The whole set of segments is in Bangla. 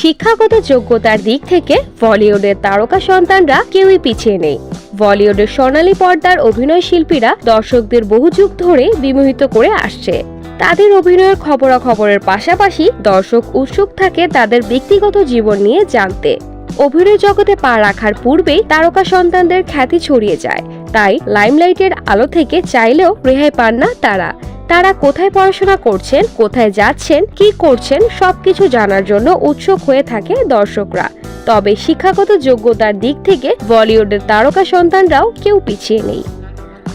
শিক্ষাগত যোগ্যতার দিক থেকে বলিউডের তারকা সন্তানরা কেউই পিছিয়ে নেই। বলিউডের সোনালী পর্দার অভিনয় শিল্পীরা দর্শকদের বহু যুগ ধরে বিমোহিত করে আসছে। তাদের অভিনয়ের খবরাখবরের পাশাপাশি দর্শক উৎসুক থাকে তাদের ব্যক্তিগত জীবন নিয়ে জানতে। অভিনয় জগতে পা রাখার পূর্বেই তারকা সন্তানদের খ্যাতি ছড়িয়ে যায়, তাই লাইমলাইটের আলো থেকে চাইলেও রেহাই পান না তারা কোথায় পড়াশোনা করছেন, কোথায় যাচ্ছেন, কি করছেন সবকিছু জানার জন্য উৎসুক হয়ে থাকে দর্শকরা। তবে শিক্ষাগত যোগ্যতার দিক থেকে বলিউডের তারকা সন্তানরাও কেউ পিছিয়ে নেই।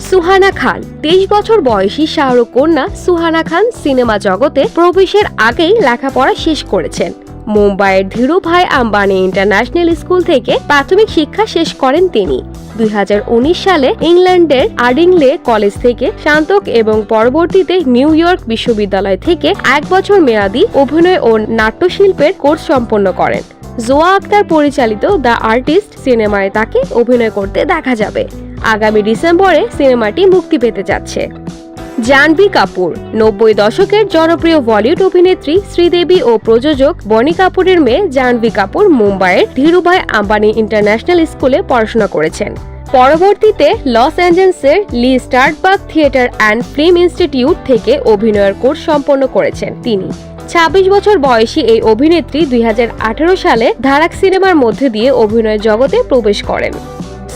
সুহানা খান 23 বছর বয়সী শাহরুখ কন্যা সুহানা খান সিনেমা জগতে প্রবেশের আগেই লেখাপড়া শেষ করেছেন। মুম্বাইয়ের ধীরুভাই আম্বানি ইন্টারন্যাশনাল স্কুল থেকে প্রাথমিক শিক্ষা শেষ করেন তিনি। 2019 সালে ইংল্যান্ডের আডিংলে কলেজ থেকে স্নাতক এবং পরবর্তীতে নিউ ইয়র্ক বিশ্ববিদ্যালয় থেকে 1 বছর মেয়াদী অভিনয় ও নাট্যশিল্পের কোর্স সম্পন্ন করেন। জোয়া আক্তার পরিচালিত দ্য আর্টিস্ট সিনেমায় তাকে অভিনয় করতে দেখা যাবে। আগামী ডিসেম্বরে সিনেমাটি মুক্তি পেতে যাচ্ছে। জাহ্নবী কাপুর 90 দশকের জনপ্রিয় বলিউড অভিনেত্রী শ্রীদেবী ও প্রযোজক বনি কাপুরের মেয়ে জাহ্নবী কাপুর মুম্বাইয়ের ধীরুভাই আম্বানি ইন্টারন্যাশনাল স্কুলে পড়াশোনা করেছেন। পরবর্তীতে লস অ্যাঞ্জেলেসের Lee Strasberg Theatre and Film Institute থেকে অভিনয়ের কোর্স সম্পন্ন করেছেন তিনি। 26 বছর বয়সী এই অভিনেত্রী 2018 সালে ধারাক সিনেমার মধ্যে দিয়ে অভিনয় জগতে প্রবেশ করেন।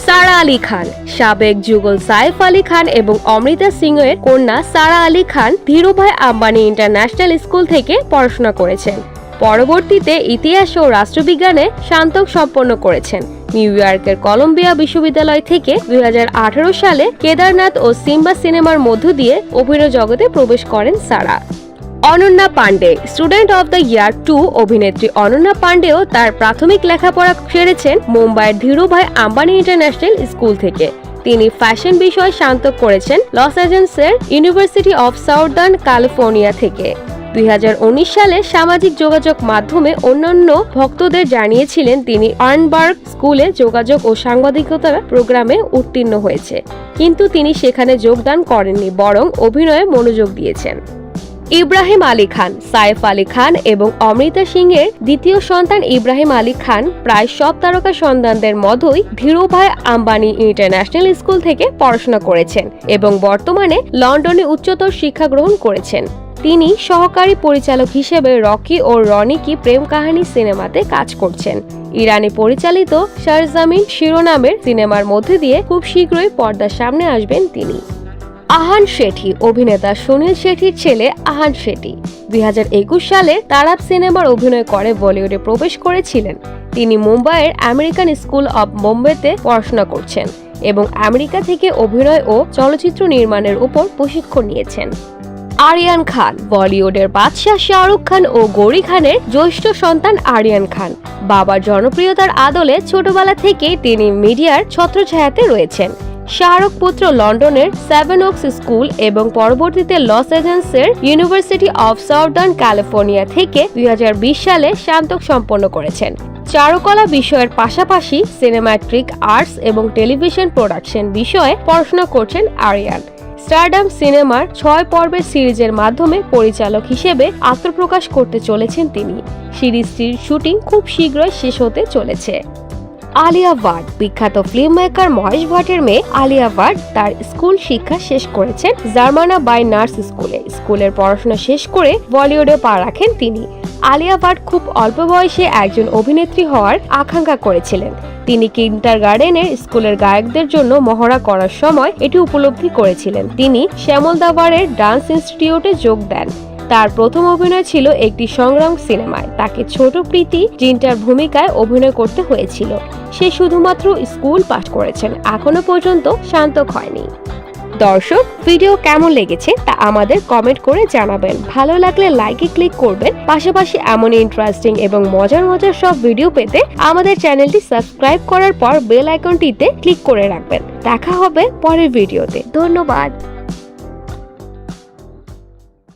সারা আলী খান সাবেক যুগল সাইফ আলী খান এবং অমৃতা সিং এর কন্যা সারা আলী খান ধীরুভাই আম্বানি ইন্টারন্যাশনাল স্কুল থেকে পড়াশোনা করেছেন। পরবর্তীতে ইতিহাস ও রাষ্ট্রবিজ্ঞানে স্নাতক সম্পন্ন করেছেন। নিউ ইয়র্কের কলম্বিয়া বিশ্ববিদ্যালয় থেকে 2018 সালে কেদারনাথ ও সিম্বা সিনেমার মধ্য দিয়ে অভিনয় জগতে প্রবেশ করেন Sara. Ananya Panday Student of the Year 2 অভিনেত্রী অনন্যা পান্ডেও তার প্রাথমিক লেখাপড়া সেরেছেন মুম্বাইয়ের ধীরুভাই আম্বানি ইন্টারন্যাশনাল স্কুল থেকে। তিনি ফ্যাশন বিষয়ে স্নাতক করেছেন লস অ্যাঞ্জেলেসের ইউনিভার্সিটি অব সাউদার্ন ক্যালিফোর্নিয়া থেকে। 2019 সালে সামাজিক যোগাযোগ মাধ্যমে অন্যান্য ভক্তদের জানিয়েছিলেন তিনি আর্নবার্গ স্কুলে যোগাযোগ ও সাংবাদিকতার প্রোগ্রামে উত্তীর্ণ হয়েছে, কিন্তু তিনি সেখানে যোগদান করেননি, বরং অভিনয়ে মনোযোগ দিয়েছেন। ইব্রাহিম আলী খান সাইফ আলী খান এবং অমৃতা সিং এর দ্বিতীয় সন্তান ইব্রাহিম আলী খান প্রায় সব তারকা সন্তানদের মতোই ধীরুভাই আম্বানি ইন্টারন্যাশনাল স্কুল থেকে পড়াশোনা করেছেন এবং বর্তমানে লন্ডনে উচ্চতর শিক্ষা গ্রহণ করেছেন। তিনি সহকারী পরিচালক হিসেবে রকি ও রনি কি প্রেম কাহিনী সিনেমাতে কাজ করছেন। ইরানি পরিচালিত সরজমিন শিরোনামের সিনেমার মধ্যে দিয়ে খুব শীঘ্রই পর্দার সামনে আসবেন তিনি। আহান শেঠি অভিনেতা সুনীল শেঠির ছেলে আহান শেঠি 2021 সালে তারাব সিনেমার অভিনয় করে বলিউডে প্রবেশ করেছিলেন। তিনি মুম্বাইয়ের আমেরিকান স্কুল অব বোম্বেতে পড়াশোনা করছেন এবং আমেরিকা থেকে অভিনয় ও চলচ্চিত্র নির্মাণের উপর প্রশিক্ষণ নিয়েছেন। আরিয়ান খান বলিউডের বাদশাহ শাহরুখ খান ও গৌরী খানের জ্যেষ্ঠ সন্তান আরিয়ান খান। বাবার জনপ্রিয়তার আদলে ছোটবেলা থেকেই তিনি মিডিয়ার ছত্রছায়াতে রয়েছেন। শাহরুখ পুত্র লন্ডনের 7 ওকস স্কুল এবং পরবর্তীতে লস অ্যাঞ্জেলেসের ইউনিভার্সিটি অব সাউদার্ন ক্যালিফোর্নিয়া থেকে 2020 সালে স্নাতক সম্পন্ন করেছেন। চারুকলা বিষয়ের পাশাপাশি সিনেমাটিক আর্টস এবং টেলিভিশন প্রোডাকশন বিষয়ে পড়াশোনা করছেন আরিয়ান। স্টারডাম সিনেমার 6 পর্বের সিরিজের মাধ্যমে পরিচালক হিসেবে আত্মপ্রকাশ করতে চলেছেন তিনি। সিরিজটির শুটিং খুব শীঘ্রই শেষ হতে চলেছে। আলিয়া ভাট বিখ্যাত ফিল্ম মেকার মহেশ ভাটের মেয়ে আলিয়া ভাট তার স্কুল শিক্ষা শেষ করেছেন জার্মানা বাই নার্স স্কুলের পড়াশোনা শেষ করে বলিউডে পা রাখেন তিনি। আলিয়া ভাট খুব অল্প বয়সে একজন অভিনেত্রী হওয়ার আকাঙ্ক্ষা করেছিলেন। তিনি কিন্ডারগার্টেনের স্কুলের গায়কদের জন্য মহড়া করার সময় এটি উপলব্ধি করেছিলেন। তিনি শ্যামল দাভারের ডান্স ইনস্টিটিউটে যোগ দেন। তার প্রথম অভিনয় ছিল একটি সংগ্রাম সিনেমায়। তাকে ছোট প্রীতি জিন্টার ভূমিকায় অভিনয় করতে হয়েছিল। সে শুধুমাত্র স্কুল পাস করেছেন, এখনো পর্যন্ত স্নাতক হয়নি। দর্শক, ভিডিও কেমন লেগেছে তা আমাদের কমেন্ট করে জানাবেন। ভালো লাগলে লাইকে ক্লিক করবেন। পাশাপাশি এমন ইন্টারেস্টিং এবং মজার সব ভিডিও পেতে আমাদের চ্যানেলটি সাবস্ক্রাইব করার পর বেল আইকনটিতে ক্লিক করে রাখবেন। দেখা হবে পরের ভিডিওতে। ধন্যবাদ।